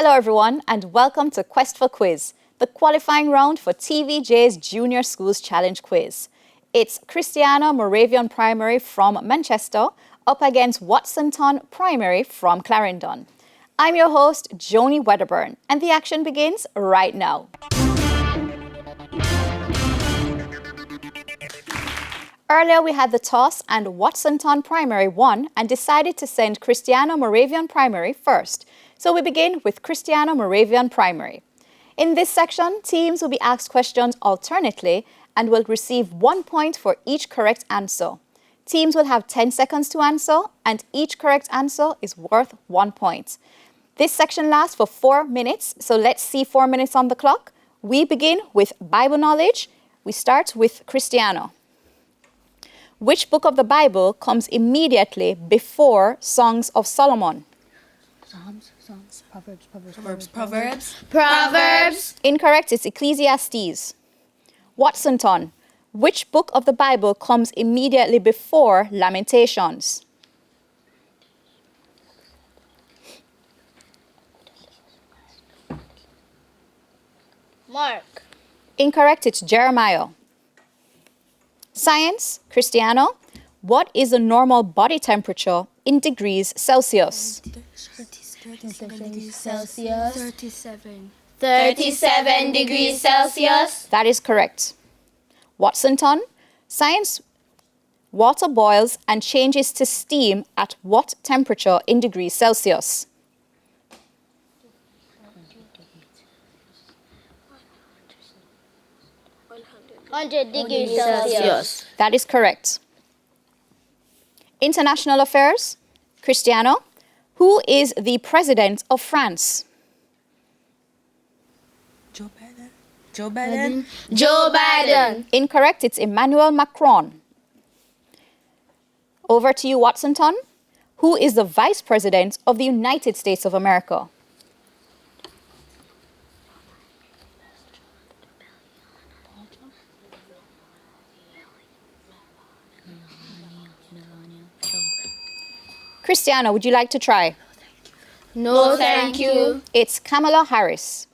Hello everyone and welcome to Quest for Quiz, the qualifying round for TVJ's Junior Schools Challenge Quiz. It's Christiana Moravian Primary from Manchester up against Watsonton Primary from Clarendon. I'm your host, Joni Wedderburn, and the action begins right now. Earlier we had the toss and Watsonton Primary won and decided to send Christiana Moravian Primary first. So we begin with Christiana Moravian Primary. In this section, teams will be asked questions alternately and will receive 1 point for each correct answer. Teams will have 10 seconds to answer and each correct answer is worth 1 point. This section lasts for 4 minutes, so let's see 4 minutes on the clock. We begin with Bible knowledge. We start with Christiana. Which book of the Bible comes immediately before Songs of Solomon? Proverbs. Incorrect, it's Ecclesiastes. Watsonton. Which book of the Bible comes immediately before Lamentations? Mark. Incorrect, it's Jeremiah. Science, Christiana. What is the normal body temperature in degrees Celsius? 37 degrees Celsius. 37 degrees Celsius. That is correct. Watsonton. Science. Water boils and changes to steam at what temperature in degrees Celsius? 100 degrees Celsius. That is correct. International affairs. Christiana. Who is the president of France? Joe Biden. Joe Biden. Incorrect, it's Emmanuel Macron. Over to you, Watsonton. Who is the vice president of the United States of America? Christiana, would you like to try? No, thank you. It's Kamala Harris.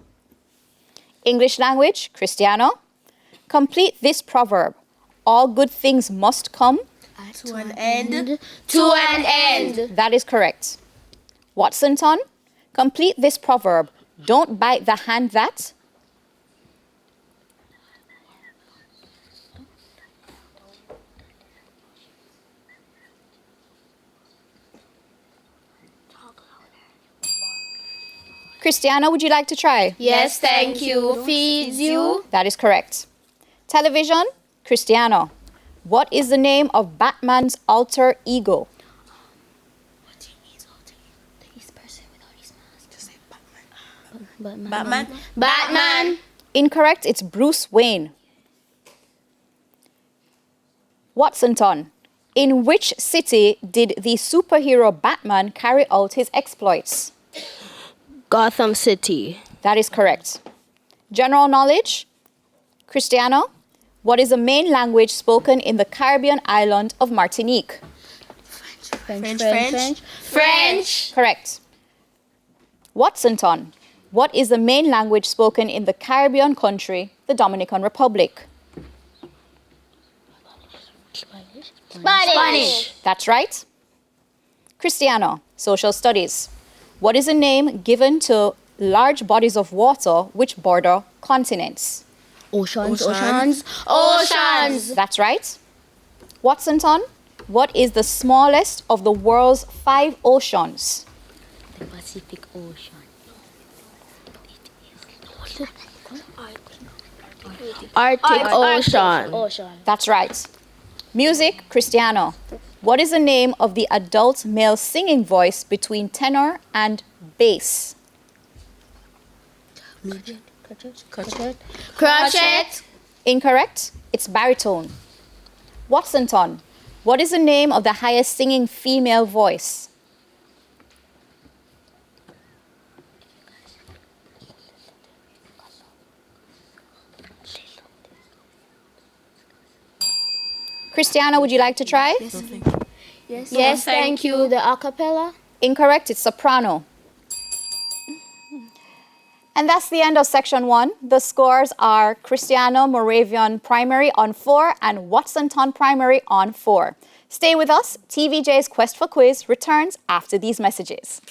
English language, Christiana. Complete this proverb. All good things must come To an end. To an end. That is correct. Watsonton, complete this proverb. Don't bite the hand that. Christiana, would you like to try? Yes, thank you. Feeds you. That is correct. Television, Christiana. What is the name of Batman's alter ego? What do you mean alter ego? This person without his mask. Just say Batman. Batman. Incorrect, it's Bruce Wayne. Watsonton. In which city did the superhero Batman carry out his exploits? Gotham City. That is correct. General knowledge. Christiana. What is the main language spoken in the Caribbean island of Martinique? French. Correct. Watsonton. What is the main language spoken in the Caribbean country, the Dominican Republic? Spanish. That's right. Christiana. Social studies. What is the name given to large bodies of water which border continents? Oceans. That's right. Watsonton. What is the smallest of the world's 5 oceans? The Pacific Ocean. Arctic Ocean. That's right. Music, Christiana. What is the name of the adult male singing voice between tenor and bass? Crochet. Incorrect. It's baritone. Watsonton. What is the name of the highest singing female voice? Christiana, would you like to try? Yes, thank you. The acapella. Incorrect, it's soprano. And that's the end of section 1. The scores are Christiana Moravian Primary on 4 and Watsonton Primary on 4. Stay with us. TVJ's Quest for Quiz returns after these messages.